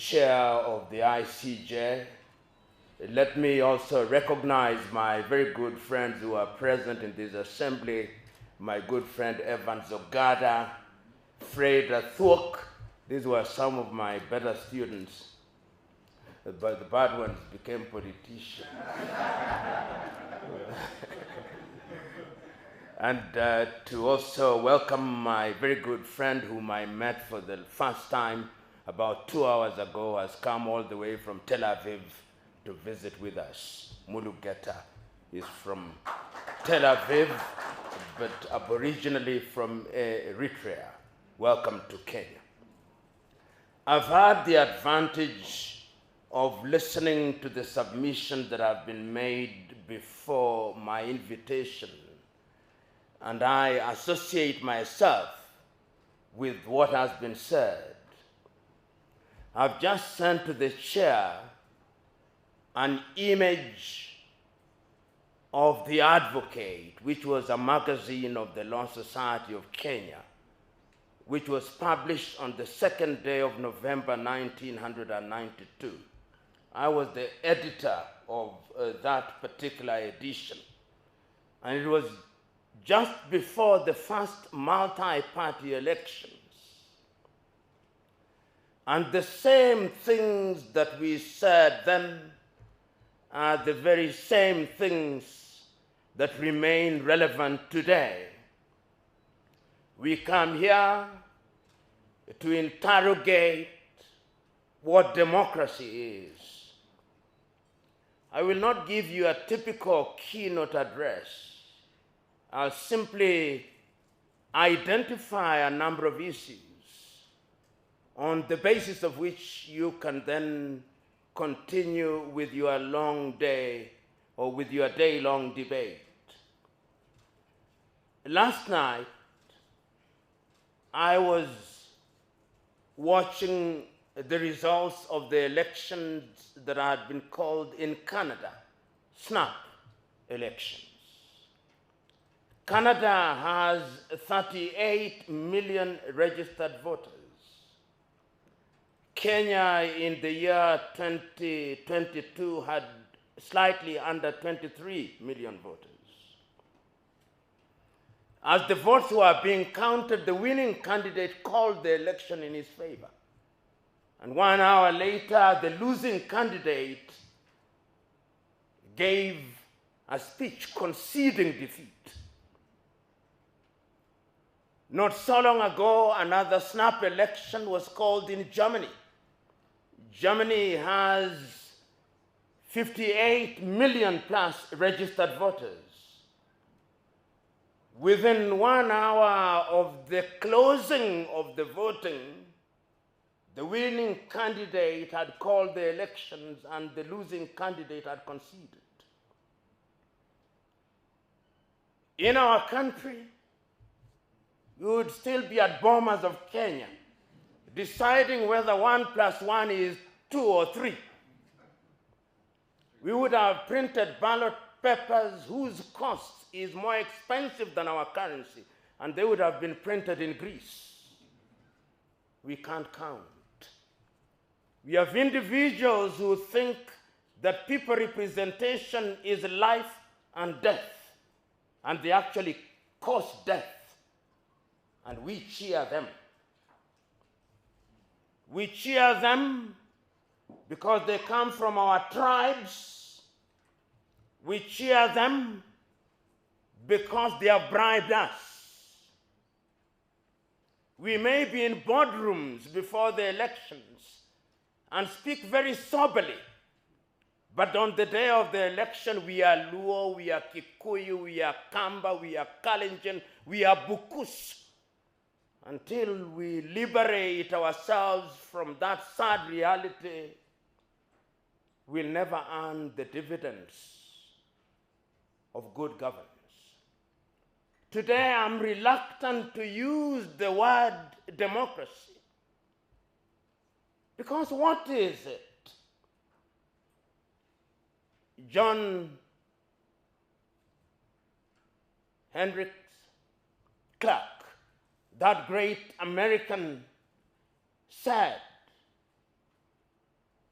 chair of the ICJ. Let me also recognize my very good friends who are present in this assembly, my good friend Evan Zogada, Fred Thwok. These were some of my better students, but the bad ones became politicians. And to also welcome my very good friend whom I met for the first time about 2 hours ago, has come all the way from Tel Aviv to visit with us. Mulu Geta is from Tel Aviv, but aboriginally from Eritrea. Welcome to Kenya. I've had the advantage of listening to the submissions that have been made before my invitation, and I associate myself with what has been said. I've just sent to the chair an image of The Advocate, which was a magazine of the Law Society of Kenya, which was published on the 2nd day of November 1992. I was the editor of that particular edition, and it was just before the first multi-party elections. And the same things that we said then are the very same things that remain relevant today. We come here to interrogate what democracy is. I will not give you a typical keynote address. I'll simply identify a number of issues on the basis of which you can then continue with your long day or with your day-long debate. Last night, I was watching the results of the elections that had been called in Canada, snap elections. Canada has 38 million registered voters. Kenya in the year 2022 had slightly under 23 million voters. As the votes were being counted, the winning candidate called the election in his favor. And 1 hour later, the losing candidate gave a speech conceding defeat. Not so long ago, another snap election was called in Germany. Germany has 58 million plus registered voters. Within 1 hour of the closing of the voting, the winning candidate had called the elections and the losing candidate had conceded. In our country, we would still be at Bomas of Kenya, deciding whether 1 + 1 is 2 or 3. We would have printed ballot papers whose cost is more expensive than our currency, and they would have been printed in Greece. We can't count. We have individuals who think that people representation is life and death, and they actually cause death, and we cheer them. We cheer them because they come from our tribes. We cheer them because they have bribed us. We may be in boardrooms before the elections and speak very soberly, but on the day of the election, we are Luo, we are Kikuyu, we are Kamba, we are Kalenjin, we are Bukus. Until we liberate ourselves from that sad reality, we'll never earn the dividends of good governance. Today, I'm reluctant to use the word democracy, because what is it? John Hendricks Clark, that great American, said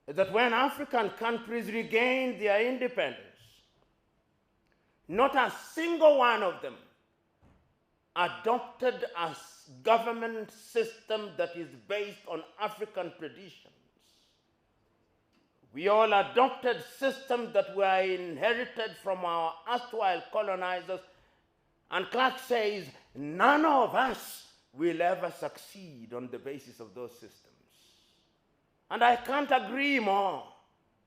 that when African countries regained their independence, not a single one of them adopted a government system that is based on African traditions. We all adopted systems that were inherited from our erstwhile colonizers, and Clark says none of us will ever succeed on the basis of those systems. And I can't agree more.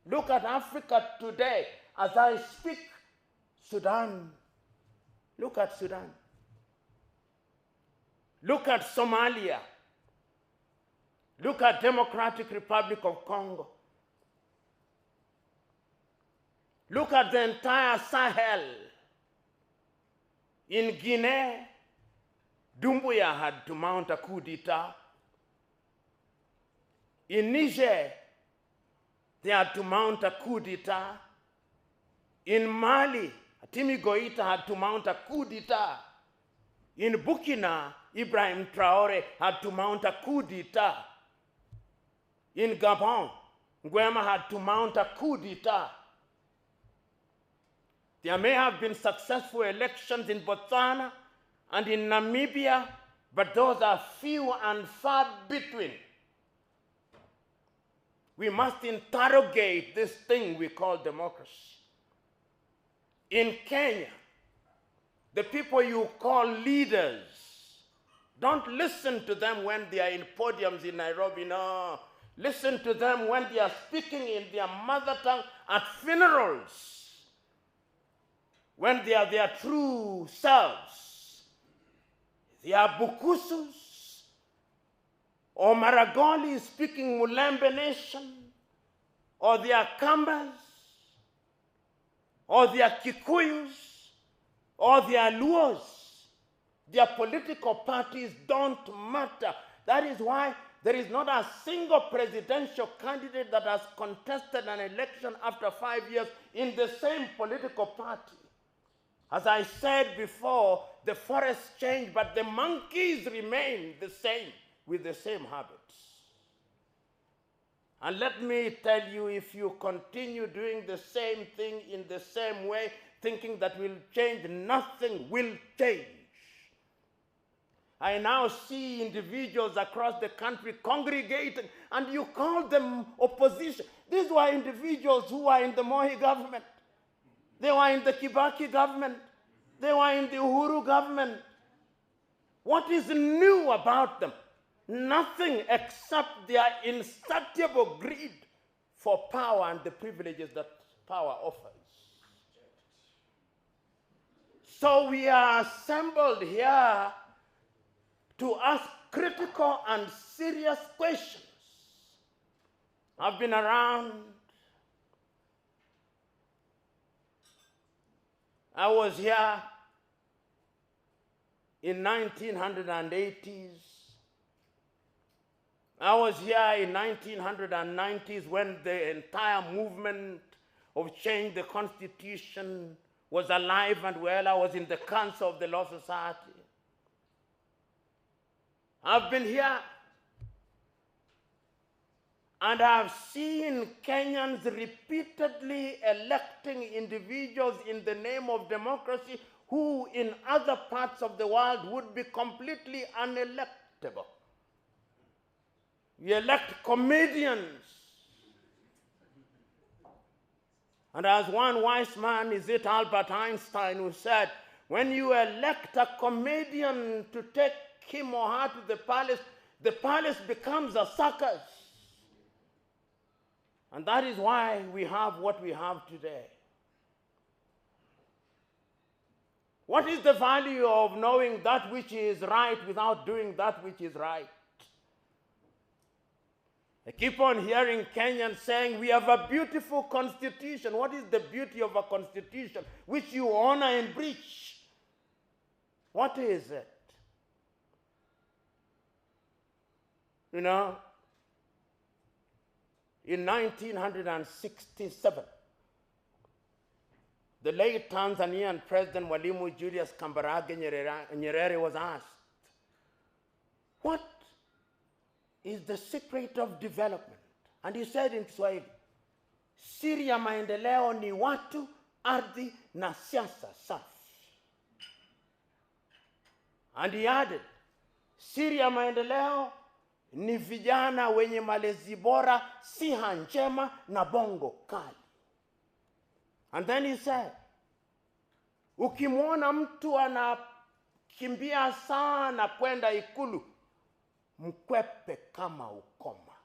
Look at Africa today. As I speak, Sudan. Look at Sudan. Look at Somalia. Look at Democratic Republic of Congo. Look at the entire Sahel. In Guinea, Doumbouya had to mount a coup d'etat. In Niger, they had to mount a coup d'etat. In Mali, Atimi Goita had to mount a coup d'etat. In Burkina, Ibrahim Traore had to mount a coup d'etat. In Gabon, Nguema had to mount a coup d'etat. There may have been successful elections in Botswana and in Namibia, but those are few and far between. We must interrogate this thing we call democracy. In Kenya, the people you call leaders, don't listen to them when they are in podiums in Nairobi, no. Listen to them when they are speaking in their mother tongue at funerals, when they are their true selves. They are Bukusus, or Maragoli speaking Mulembe nation, or they are Kambas, or they are Kikuyus, or they are Luos. Their political parties don't matter. That is why there is not a single presidential candidate that has contested an election after 5 years in the same political party. As I said before, the forests change, but the monkeys remain the same, with the same habits. And let me tell you, if you continue doing the same thing in the same way, thinking that will change, nothing will change. I now see individuals across the country congregating, and you call them opposition. These were individuals who were in the Moi government. They were in the Kibaki government. They were in the Uhuru government. What is new about them? Nothing except their insatiable greed for power and the privileges that power offers. So we are assembled here to ask critical and serious questions. I've been around. I was here in 1980s. I was here in 1990s when the entire movement of change the Constitution was alive and well. I was in the Council of the Law Society. I've been here and I've seen Kenyans repeatedly electing individuals in the name of democracy who in other parts of the world would be completely unelectable. We elect comedians. And as one wise man, is it Albert Einstein, who said, when you elect a comedian to take him or her to the palace becomes a circus. And that is why we have what we have today. What is the value of knowing that which is right without doing that which is right? I keep on hearing Kenyans saying, we have a beautiful constitution. What is the beauty of a constitution which you honor and breach? What is it? You know, in 1967, the late Tanzanian President Mwalimu Julius Kambarage Nyerere was asked, what is the secret of development? And he said in Kiswahili, siri ya maendeleo ni watu, ardhi na siasa safi. And he added, siri ya maendeleo ni vijana wenye malezi bora, siha njema na bongo kali. And then he said, ukimwona mtu anakimbia sana kwenda Ikulu, mkwepe kama ukoma.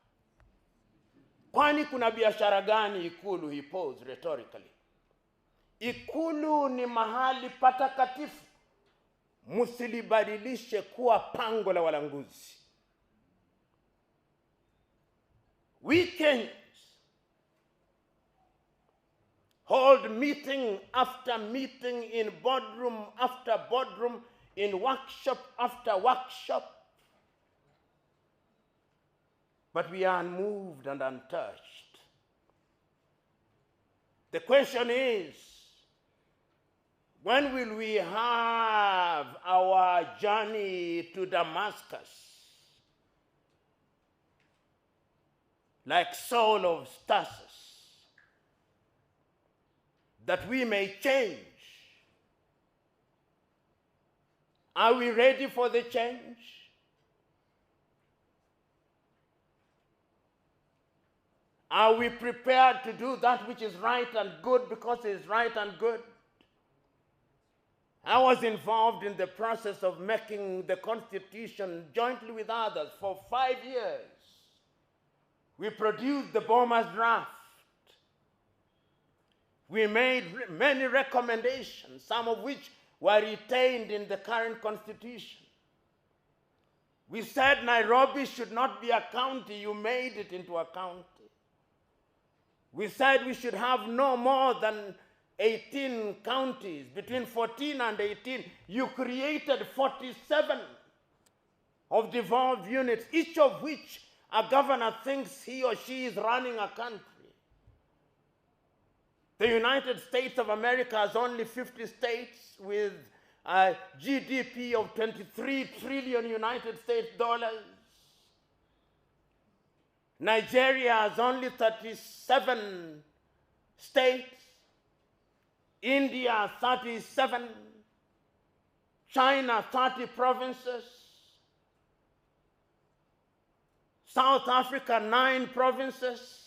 Kwani kuna biashara gani Ikulu? He posed rhetorically. Ikulu ni mahali patakatifu. Msilibadilishe kuwa pango la walanguzi. Weekends hold meeting after meeting in boardroom after boardroom, in workshop after workshop. But we are unmoved and untouched. The question is, when will we have our journey to Damascus, like Saul of Tarsus, that we may change? Are we ready for the change? Are we prepared to do that which is right and good because it is right and good? I was involved in the process of making the Constitution jointly with others for 5 years. We produced the Boma's draft. We made many recommendations, some of which were retained in the current Constitution. We said Nairobi should not be a county. You made it into a county. We said we should have no more than 18 counties. Between 14 and 18, you created 47 of devolved units, each of which a governor thinks he or she is running a country. The United States of America has only 50 states with a GDP of 23 trillion United States dollars. Nigeria has only 37 states. India, 37. China, 30 provinces. South Africa, 9 provinces.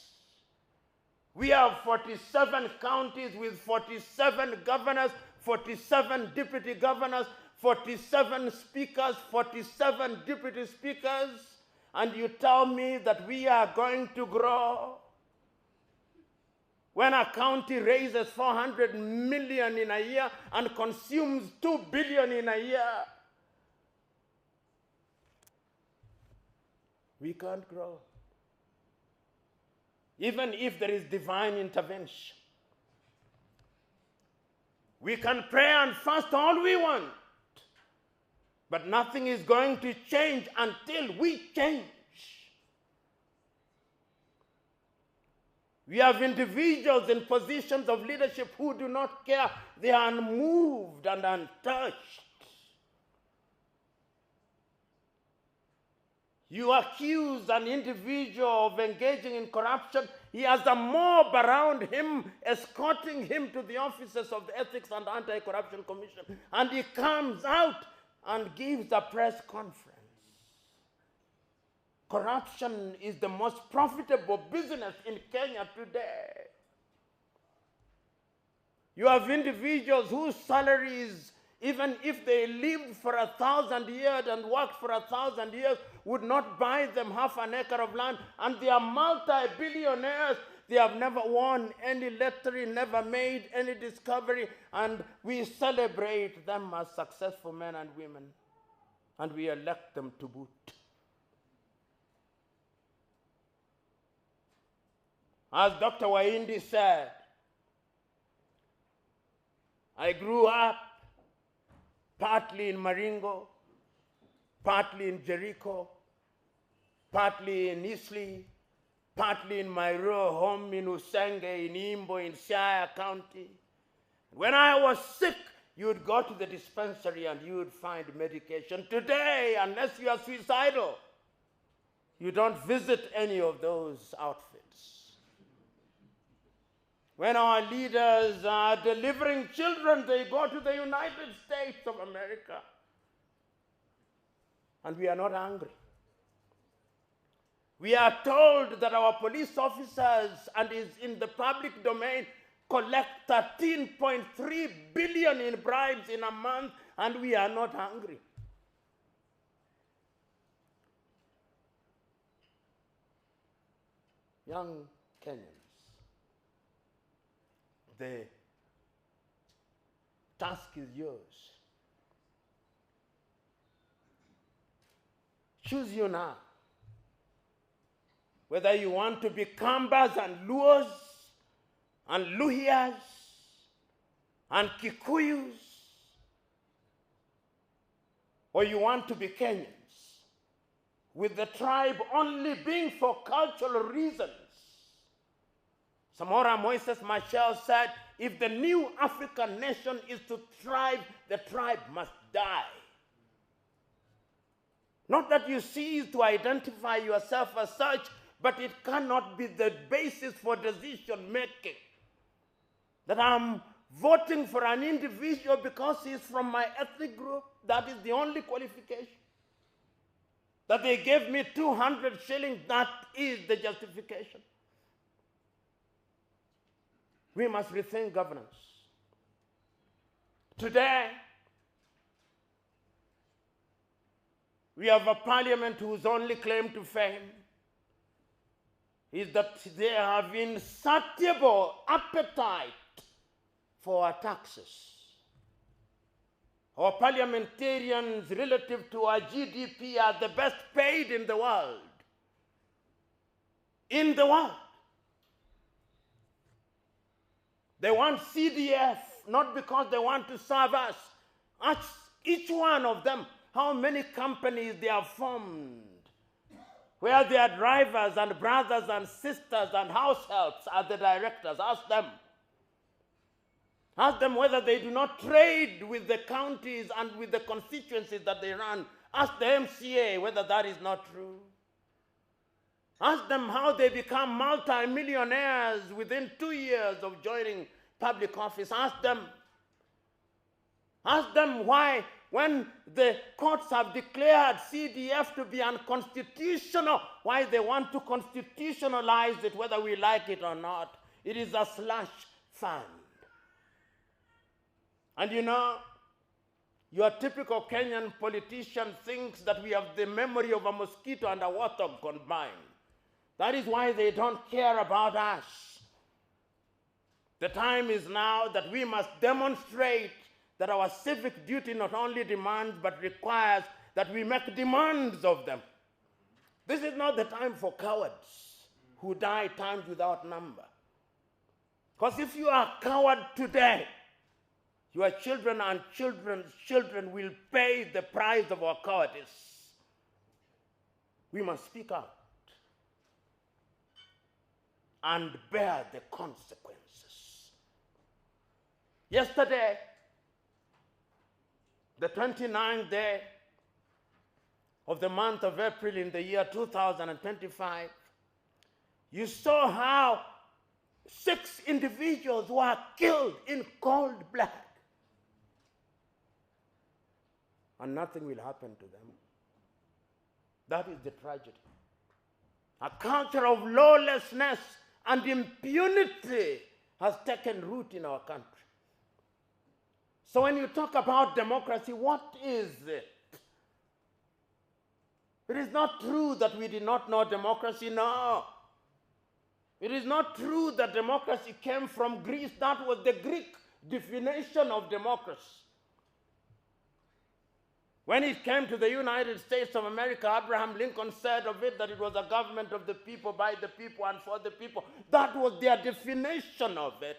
We have 47 counties with 47 governors, 47 deputy governors, 47 speakers, 47 deputy speakers. And you tell me that we are going to grow? When a county raises 400 million in a year and consumes 2 billion in a year, we can't grow. Even if there is divine intervention. We can pray and fast all we want, but nothing is going to change until we change. We have individuals in positions of leadership who do not care. They are unmoved and untouched. You accuse an individual of engaging in corruption. He has a mob around him, escorting him to the offices of the Ethics and Anti-Corruption Commission. And he comes out and gives a press conference. Corruption is the most profitable business in Kenya today. You have individuals whose salaries, even if they lived for 1,000 years and worked for 1,000 years, would not buy them half an acre of land. And they are multi-billionaires. They have never won any lottery, never made any discovery. And we celebrate them as successful men and women. And we elect them to boot. As Dr. Waindi said, I grew up partly in Maringo, partly in Jericho, partly in Eastleigh, partly in my rural home in Usenge, in Imbo, in Siaya County. When I was sick, you would go to the dispensary and you would find medication. Today, unless you are suicidal, you don't visit any of those outfits. When our leaders are delivering children, they go to the United States of America. And we are not angry. We are told that our police officers, and is in the public domain, collect 13.3 billion in bribes in a month, and we are not angry. Young Kenyans, the task is yours. Choose you now. Whether you want to be Kambas and Luos and Luhyas and Kikuyus, or you want to be Kenyans, with the tribe only being for cultural reasons. Samora Moises Machel said, if the new African nation is to thrive, the tribe must die. Not that you cease to identify yourself as such, but it cannot be the basis for decision making. That I'm voting for an individual because he's from my ethnic group, that is the only qualification. That they gave me 200 shillings, that is the justification. We must rethink governance. Today, we have a parliament whose only claim to fame is that they have insatiable appetite for our taxes. Our parliamentarians relative to our GDP are the best paid in the world. In the world. They want CDF, not because they want to serve us. Ask each one of them how many companies they have formed, where their drivers and brothers and sisters and house helps are the directors. Ask them. Ask them whether they do not trade with the counties and with the constituencies that they run. Ask the MCA whether that is not true. Ask them how they become multi-millionaires within 2 years of joining public office. Ask them. Ask them why, when the courts have declared CDF to be unconstitutional, why they want to constitutionalize it, whether we like it or not. It is a slush fund. And you know, your typical Kenyan politician thinks that we have the memory of a mosquito and a warthog combined. That is why they don't care about us. The time is now that we must demonstrate that our civic duty not only demands but requires that we make demands of them. This is not the time for cowards who die times without number. Because if you are a coward today, your children and children's children will pay the price of our cowardice. We must speak out and bear the consequences. Yesterday, the 29th day of the month of April in the year 2025, you saw how 6 individuals were killed in cold blood. And nothing will happen to them. That is the tragedy. A culture of lawlessness and impunity has taken root in our country. So when you talk about democracy, what is it? It is not true that we did not know democracy, no. It is not true that democracy came from Greece. That was the Greek definition of democracy. When it came to the United States of America, Abraham Lincoln said of it that it was a government of the people, by the people, and for the people. That was their definition of it.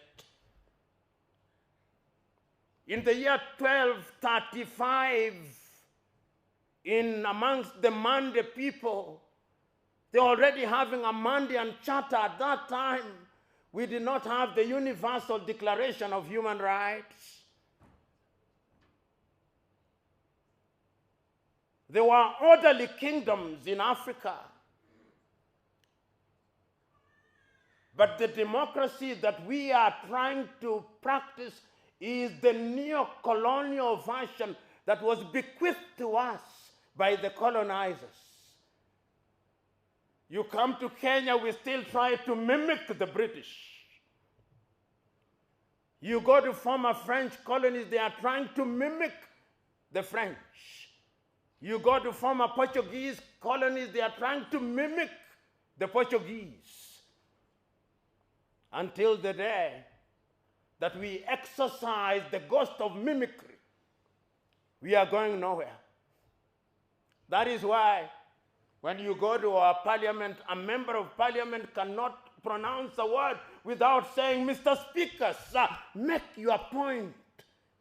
In the year 1235, in amongst the Mande people, they were already having a Mandean charter. At that time, we did not have the Universal Declaration of Human Rights. There were orderly kingdoms in Africa. But the democracy that we are trying to practice is the neo-colonial version that was bequeathed to us by the colonizers. You come to Kenya, we still try to mimic the British. You go to former French colonies, they are trying to mimic the French. You go to former Portuguese colonies, they are trying to mimic the Portuguese. Until the day that we exercise the ghost of mimicry, we are going nowhere. That is why when you go to our parliament, a member of parliament cannot pronounce a word without saying, Mr. Speaker, sir, make your point.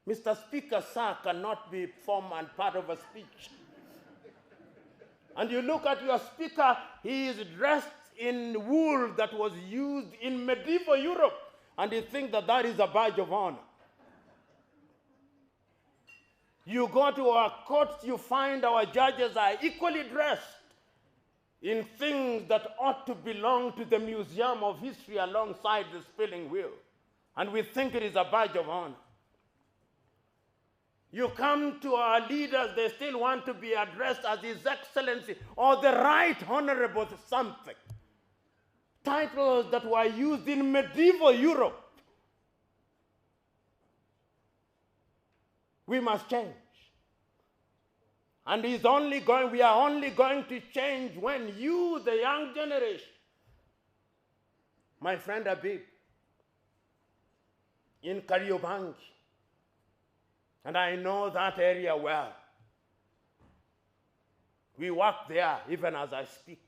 Mr. Speaker, sir, cannot be form and part of a speech. And you look at your speaker, he is dressed in wool that was used in medieval Europe, and you think that that is a badge of honor. You go to our courts, you find our judges are equally dressed in things that ought to belong to the Museum of History alongside the spinning wheel. And we think it is a badge of honor. You come to our leaders, they still want to be addressed as His Excellency or the Right Honorable something. Titles that were used in medieval Europe. We must change. And we are only going to change when you, the young generation, my friend Habib, in Kariobangi, and I know that area well. We work there even as I speak.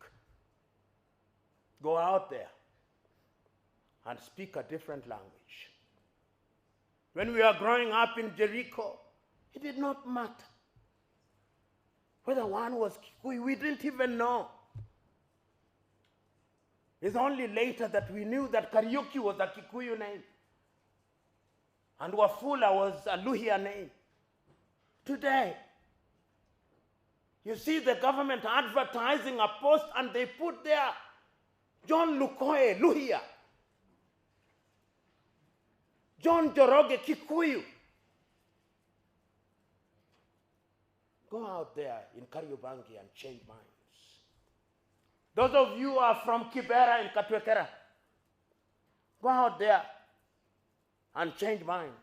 Go out there and speak a different language. When we were growing up in Jericho, it did not matter whether one was Kikuyu. We didn't even know. It's only later that we knew that Kariuki was a Kikuyu name and Wafula was a Luhya name. Today, you see the government advertising a post and they put there John Lukoe, Luhya. John Joroge, Kikuyu. Go out there in Kariobangi and change minds. Those of you who are from Kibera and Katwekera, go out there and change minds.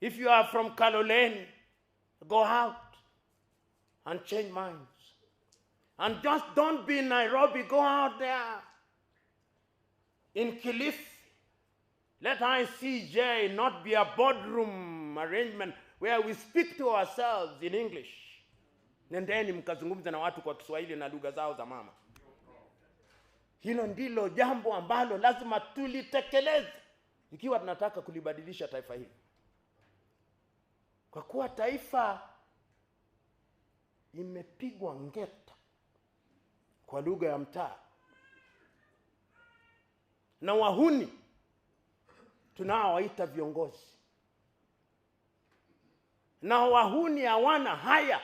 If you are from Kaloleni, go out and change minds. And just don't be in Nairobi, go out there. In Kilifi, let ICJ not be a boardroom arrangement where we speak to ourselves in English. Nendeni mkazungumza na watu kwa Kiswahili na lugha zao za mama. Hilo ndilo jambo ambalo lazima tulitekeleze ikiwa tunataka kulibadilisha taifa hili. Kwa kuwa taifa imepigwa ngeta kwa lugha ya mtaa. Na wahuni tunaowaita viongozi. Na wahuni hawana haya.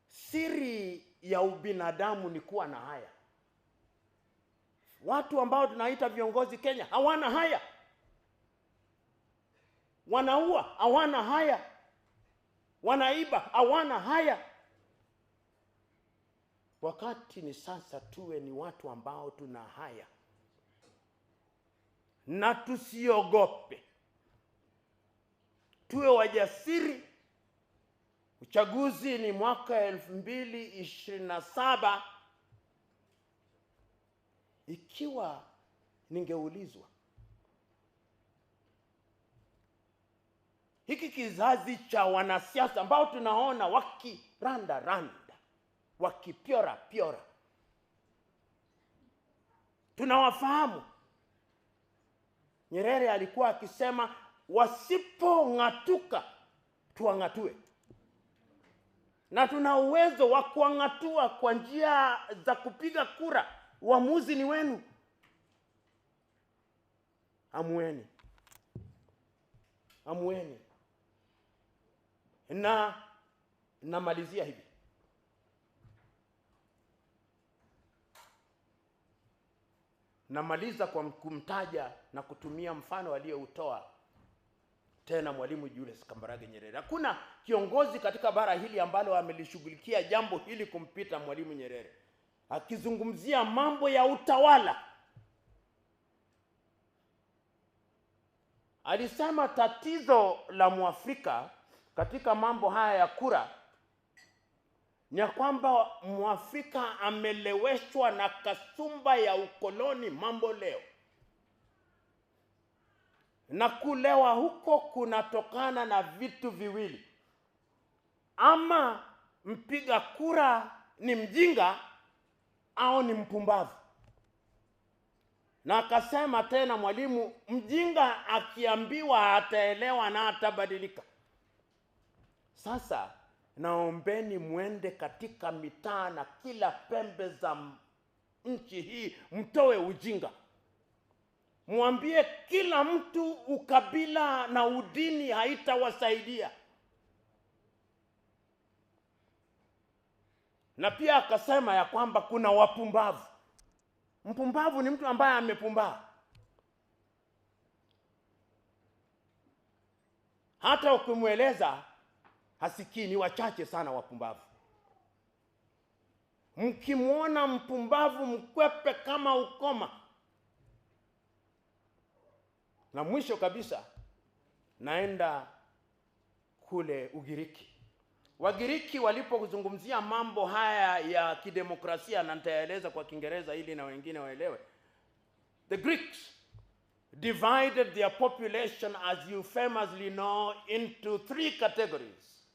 Siri ya ubinadamu ni kuwa na haya. Watu ambao tunaita viongozi Kenya hawana haya. Wanaua hawana haya. Wanaiba hawana haya. Wakati ni sasa tuwe ni watu ambao tuna haya. Na tusiogope. Tuwe wajasiri. Uchaguzi ni mwaka 2027. Ikiwa ningeulizwa, hiki kizazi cha wanasiasa ambao tunaona wakiranda, wakipiora, tunawafahamu. Nyerere alikuwa akisema wasipong'atuka tuang'atue. Na tuna uwezo wa kuang'atua kwa njia za kupiga kura. Uamuzi ni wenu. Amueni. Na namalizia hivi. namaliza kwa kumtaja na kutumia mfano aliyoutoa tena Mwalimu Julius Kambarage Nyerere. Hakuna kiongozi katika bara hili ambalo amelishughulikia jambo hili kumpita Mwalimu Nyerere. Akizungumzia mambo ya utawala, alisema tatizo la Mwafrika katika mambo haya ya kura ni kwamba Mwafrika ameleweshwa na kasumba ya ukoloni mambo leo. Na kulewa huko kunatokana na vitu viwili. Ama mpiga kura ni mjinga au ni mpumbavu. Na akasema tena Mwalimu, mjinga akiambiwa ataelewa na atabadilika. Sasa naombeni mwende katika mitaa na kila pembe za nchi hii, mtoe ujinga. Mwambie kila mtu ukabila na udini haitawasaidia. Na pia akasema ya kwamba kuna wapumbavu. Mpumbavu ni mtu ambaye amepumbaa. Hata ukimweleza hasikii. Ni wachache sana wapumbavu. Mkimwona mpumbavu mkwepe kama ukoma. Na mwisho kabisa naenda kule Ugiriki. Wagiriki walipozungumzia mambo haya ya kidemokrasia, na nitaeleza kwa Kiingereza ili na wengine waelewe. The Greeks divided their population, as you famously know, into 3 categories.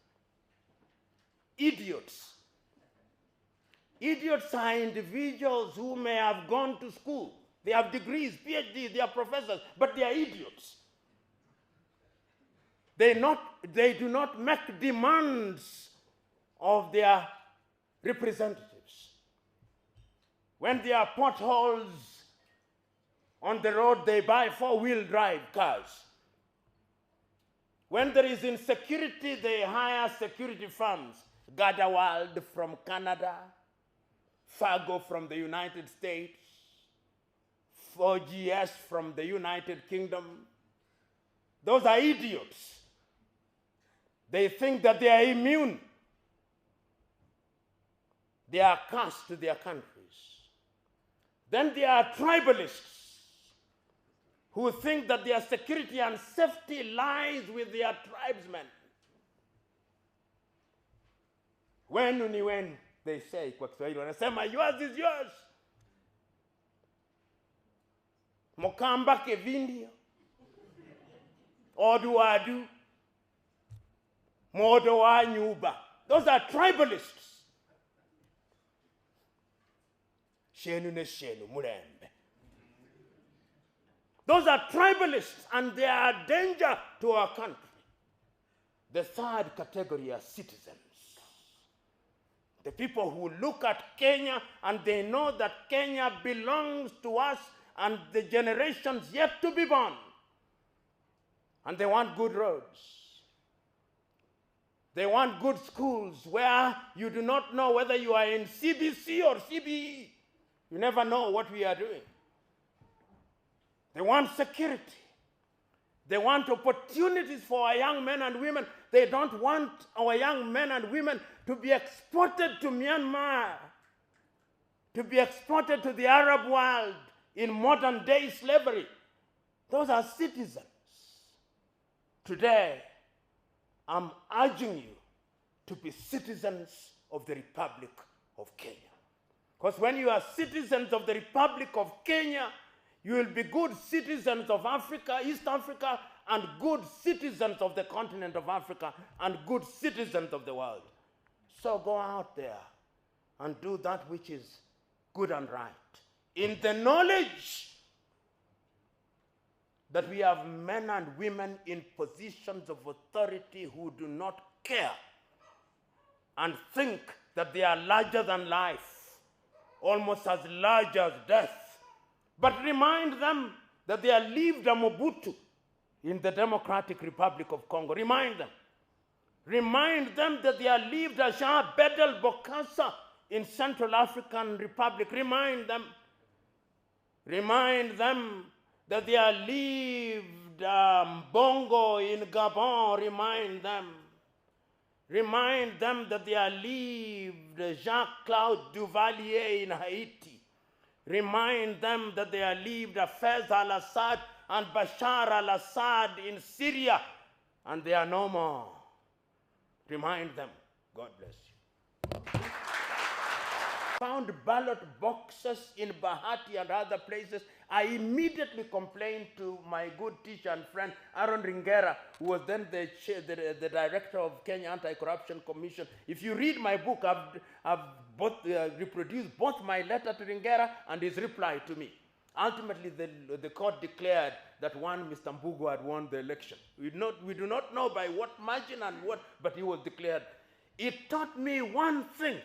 Idiots. Idiots are individuals who may have gone to school. They have degrees, PhD, they are professors, but they are idiots. They do not make demands of their representatives. When there are potholes on the road, they buy 4-wheel drive cars. When there is insecurity, they hire security firms. Gardewald from Canada, Fargo from the United States, 4GS from the United Kingdom. Those are idiots. They think that they are immune. They are cast to their countries. Then there are tribalists who think that their security and safety lies with their tribesmen. Wenu ni wenu, they say kwa Kiswahili. Wanasema yours is yours. Mokamba kevindio. Oduadu. Modo wa nyuba. Those are tribalists. Shenu ne shenu murembe. Those are tribalists, and they are a danger to our country. The third category are citizens. The people who look at Kenya and they know that Kenya belongs to us and the generations yet to be born. And they want good roads. They want good schools where you do not know whether you are in CBC or CBE. You never know what we are doing. They want security. They want opportunities for our young men and women. They don't want our young men and women to be exported to Myanmar, to be exported to the Arab world in modern day slavery. Those are citizens. Today, I'm urging you to be citizens of the Republic of Kenya. Because when you are citizens of the Republic of Kenya, you will be good citizens of Africa, East Africa, and good citizens of the continent of Africa, and good citizens of the world. So go out there and do that which is good and right, in the knowledge that we have men and women in positions of authority who do not care and think that they are larger than life, almost as large as death. But remind them that they are lived a Mobutu in the Democratic Republic of Congo. Remind them. Remind them that they are lived a Jean Bedel Bokassa in Central African Republic. Remind them Remind them that there lived Bongo in Gabon. Remind them. Remind them that there lived Jacques-Claude Duvalier in Haiti. Remind them that there lived Fez al-Assad and Bashar al-Assad in Syria, and they are no more. Remind them. God bless you. Found ballot boxes in Bahati and other places. I immediately complained to my good teacher and friend Aaron Ringera, who was then the director of Kenya Anti-Corruption Commission. If you read my book, I've reproduced both my letter to Ringera and his reply to me. Ultimately, the court declared that one Mr. Mbugu had won the election. We do not know by what margin and what, but he was declared. It taught me one thing.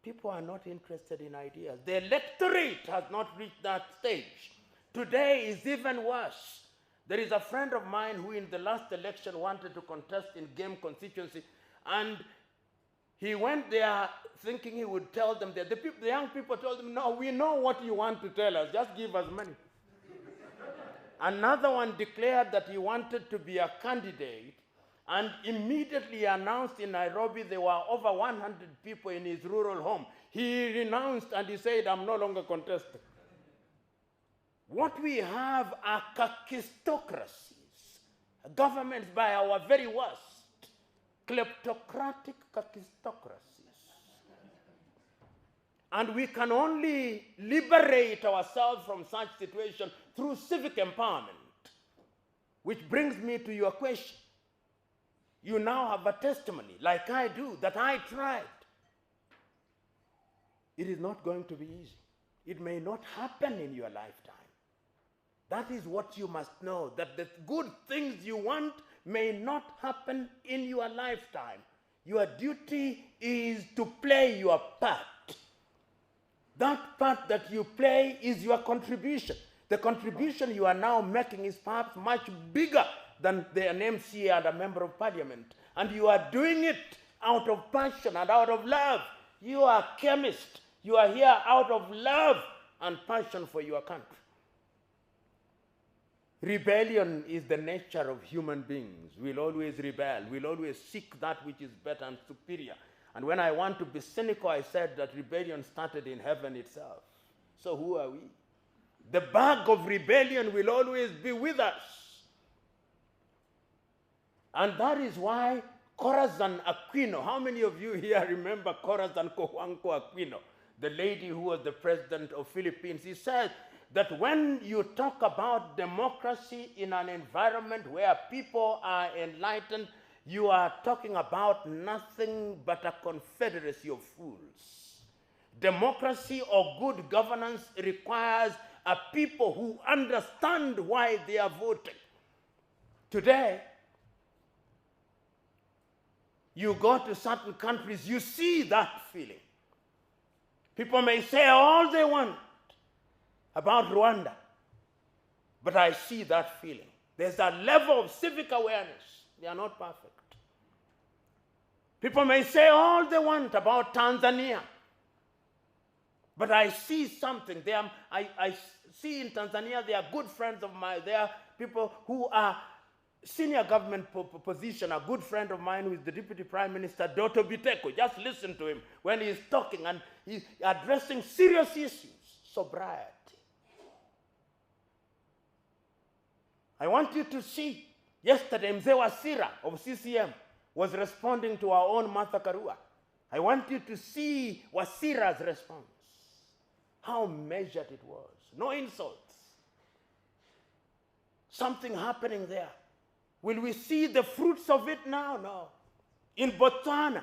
People are not interested in ideas. The electorate has not reached that stage. Today is even worse. There is a friend of mine who in the last election wanted to contest in Game constituency, and he went there thinking he would tell them that the young people told him, no, we know what you want to tell us, just give us money. Another one declared that he wanted to be a candidate, and immediately announced in Nairobi there were over 100 people in his rural home. He renounced and he said, I'm no longer contesting. What we have are kakistocracies, governments by our very worst, kleptocratic kakistocracies. And we can only liberate ourselves from such situation through civic empowerment, which brings me to your question. You now have a testimony, like I do, that I tried. It is not going to be easy. It may not happen in your lifetime. That is what you must know, that the good things you want may not happen in your lifetime. Your duty is to play your part. That part that you play is your contribution. The contribution you are now making is perhaps much bigger than an MCA and a member of parliament. And you are doing it out of passion and out of love. You are a chemist. You are here out of love and passion for your country. Rebellion is the nature of human beings. We'll always rebel. We'll always seek that which is better and superior. And when I want to be cynical, I said that rebellion started in heaven itself. So who are we? The bug of rebellion will always be with us. And that is why Corazon Aquino, how many of you here remember Corazon Cojuangco Aquino, the lady who was the president of Philippines? He said that when you talk about democracy in an environment where people are enlightened, you are talking about nothing but a confederacy of fools. Democracy or good governance requires a people who understand why they are voting. Today, you go to certain countries, you see that feeling. People may say all they want about Rwanda, but I see that feeling. There's a level of civic awareness. They are not perfect. People may say all they want about Tanzania, but I see something. I see in Tanzania, they are good friends of mine. They are people who are senior government position. A good friend of mine who is the Deputy Prime Minister, Doto Biteko. Just listen to him when he's talking and he's addressing serious issues. Sobriety. I want you to see, yesterday Mzee Wasira of CCM was responding to our own Martha Karua. I want you to see Wasira's response. How measured it was. No insults. Something happening there. Will we see the fruits of it now? No. In Botswana,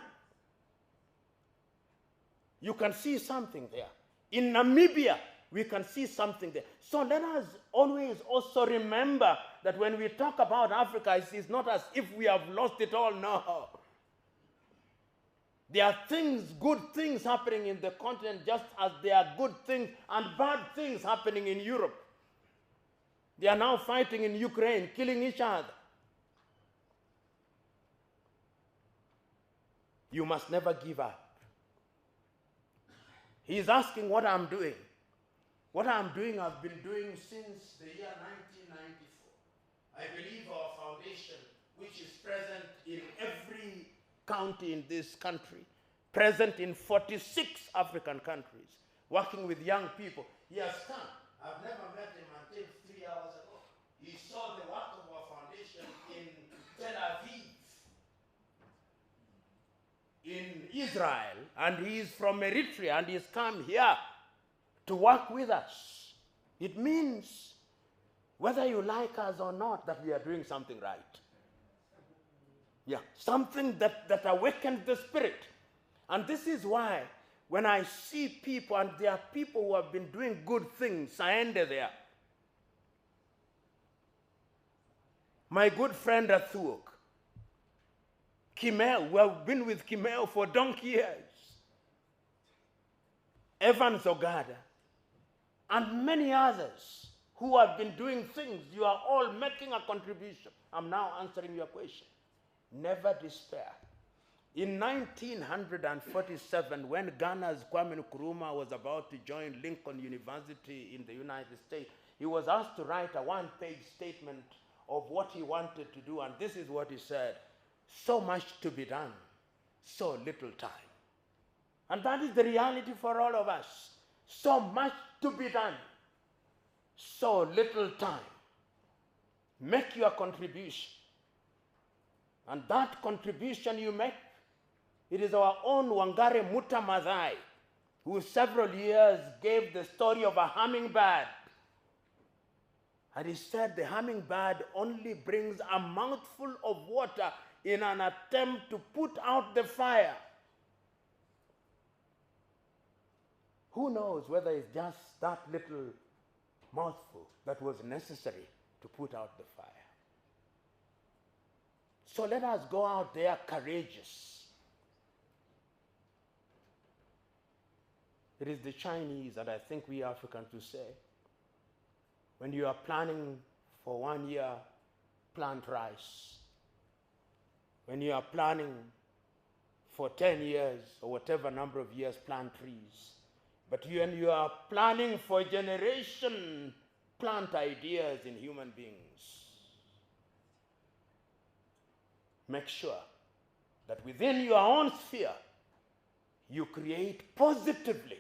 you can see something there. In Namibia, we can see something there. So let us always also remember that when we talk about Africa, it's not as if we have lost it all. No. There are things, good things happening in the continent, just as there are good things and bad things happening in Europe. They are now fighting in Ukraine, killing each other. You must never give up. He is asking what I'm doing. What I'm doing, I've been doing since the year 1994. I believe our foundation, which is present in every county in this country, present in 46 African countries, working with young people. He has come. I've never met him until 3 hours ago. He saw the work of our foundation in Tel Aviv, in Israel, and he is from Eritrea, and he's come here to work with us. It means, whether you like us or not, that we are doing something right. Yeah, something that awakens the spirit. And this is why, when I see people, and there are people who have been doing good things, I ended there. My good friend Athuok, Kimel, we have been with Kimel for donkey years. Evans Ogada, and many others who have been doing things. You are all making a contribution. I'm now answering your question. Never despair. In 1947, when Ghana's Kwame Nkrumah was about to join Lincoln University in the United States, he was asked to write a one-page statement of what he wanted to do, and this is what he said: so much to be done, so little time. And that is the reality for all of us. So much to be done, so little time. Make your contribution. And that contribution you make, it is our own Wangare Muta Maathai, who several years gave the story of a hummingbird. And he said the hummingbird only brings a mouthful of water in an attempt to put out the fire. Who knows whether it's just that little mouthful that was necessary to put out the fire. So let us go out there courageous. It is the Chinese, and I think we Africans to say, when you are planning for 1 year, plant rice. When you are planning for 10 years or whatever number of years, plant trees. But when you are planning for a generation, plant ideas in human beings. Make sure that within your own sphere, you create positively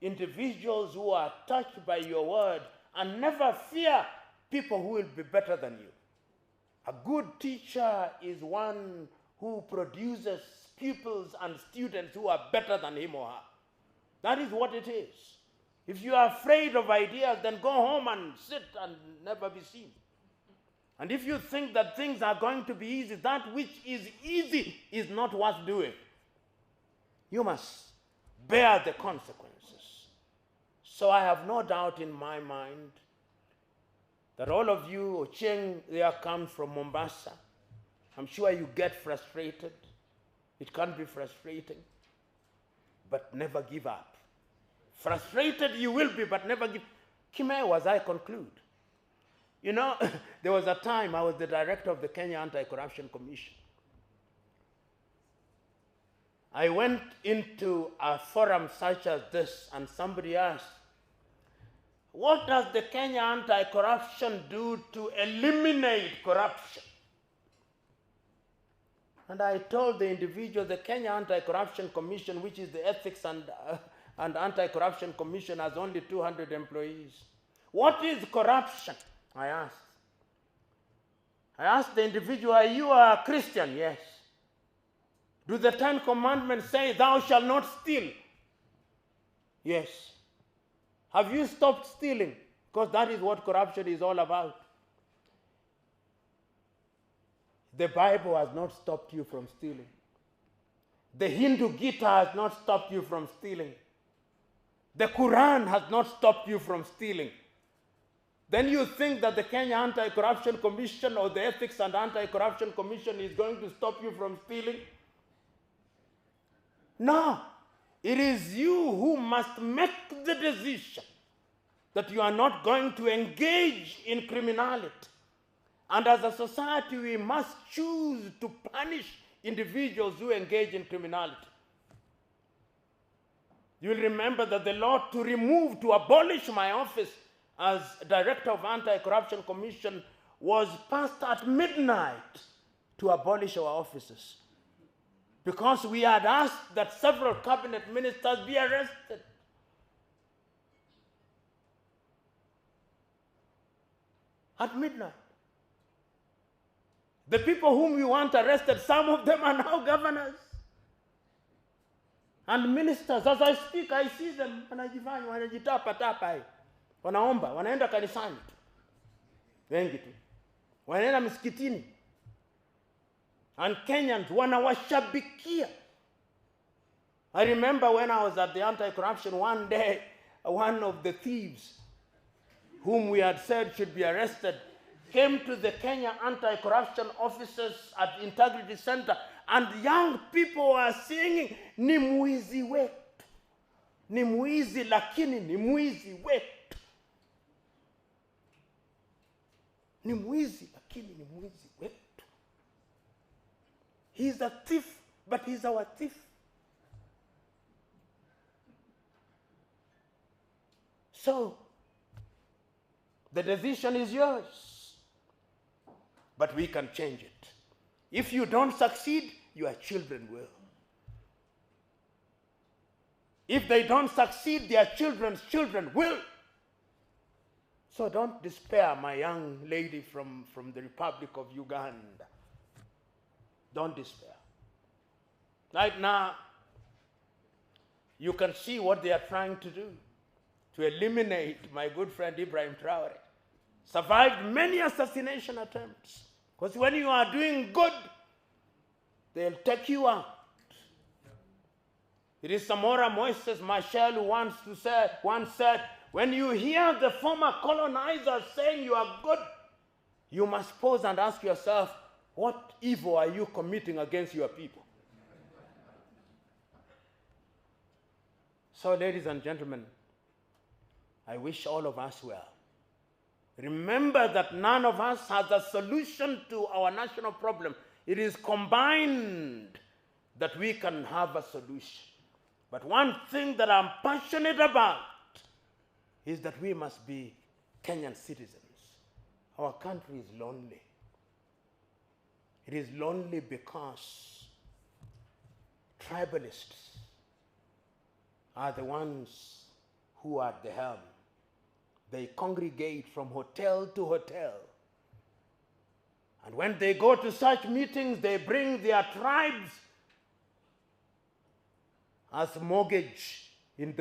individuals who are touched by your word, and never fear people who will be better than you. A good teacher is one who produces pupils and students who are better than him or her. That is what it is. If you are afraid of ideas, then go home and sit and never be seen. And if you think that things are going to be easy, that which is easy is not worth doing. You must bear the consequences. So I have no doubt in my mind that all of you, Ochieng there comes from Mombasa. I'm sure you get frustrated. It can be frustrating, but never give up. Frustrated you will be, but never give. Kimeo, as I conclude. You know, there was a time I was the director of the Kenya Anti-Corruption Commission. I went into a forum such as this, and somebody asked, what does the Kenya Anti-Corruption do to eliminate corruption? And I told the individual, the Kenya Anti-Corruption Commission, which is the Ethics and Anti-Corruption Commission, has only 200 employees. What is corruption? I asked. I asked the individual, are you a Christian? Yes. Do the 10 Commandments say, thou shalt not steal? Yes. Have you stopped stealing? Because that is what corruption is all about. The Bible has not stopped you from stealing. The Hindu Gita has not stopped you from stealing. The Quran has not stopped you from stealing. Then you think that the Kenya Anti-Corruption Commission or the Ethics and Anti-Corruption Commission is going to stop you from stealing? No. It is you who must make the decision that you are not going to engage in criminality. And as a society, we must choose to punish individuals who engage in criminality. You'll remember that the law to abolish my office as Director of Anti-Corruption Commission was passed at midnight to abolish our offices. Because we had asked that several cabinet ministers be arrested. At midnight. The people whom we want arrested, some of them are now governors and ministers. As I speak, I see them, wanajifanya, wanajitapa, wanaomba, wanaenda kanisani tu. Wengi tu. Wanaenda msikitini. And Kenyans wanawashabikia. I remember when I was at the anti-corruption one day, one of the thieves whom we had said should be arrested came to the Kenya anti-corruption officers at the Integrity Center, and young people were singing, "Ni mwizi wetu. Ni mwizi lakini ni mwizi wetu. Ni mwizi lakini ni mwizi wetu. He's a thief, but he's our thief." So, the decision is yours. But we can change it. If you don't succeed, your children will. If they don't succeed, their children's children will. So don't despair, my young lady from the Republic of Uganda. Don't despair. Right now, you can see what they are trying to do to eliminate my good friend Ibrahim Traore. Survived many assassination attempts. Because when you are doing good, they'll take you out. It is Samora Moises Machel who once said, when you hear the former colonizers saying you are good, you must pause and ask yourself, what evil are you committing against your people? So, ladies and gentlemen, I wish all of us well. Remember that none of us has a solution to our national problem. It is combined that we can have a solution. But one thing that I'm passionate about is that we must be Kenyan citizens. Our country is lonely. It is lonely because tribalists are the ones who are at the helm. They congregate from hotel to hotel. And when they go to such meetings, they bring their tribes as mortgage in the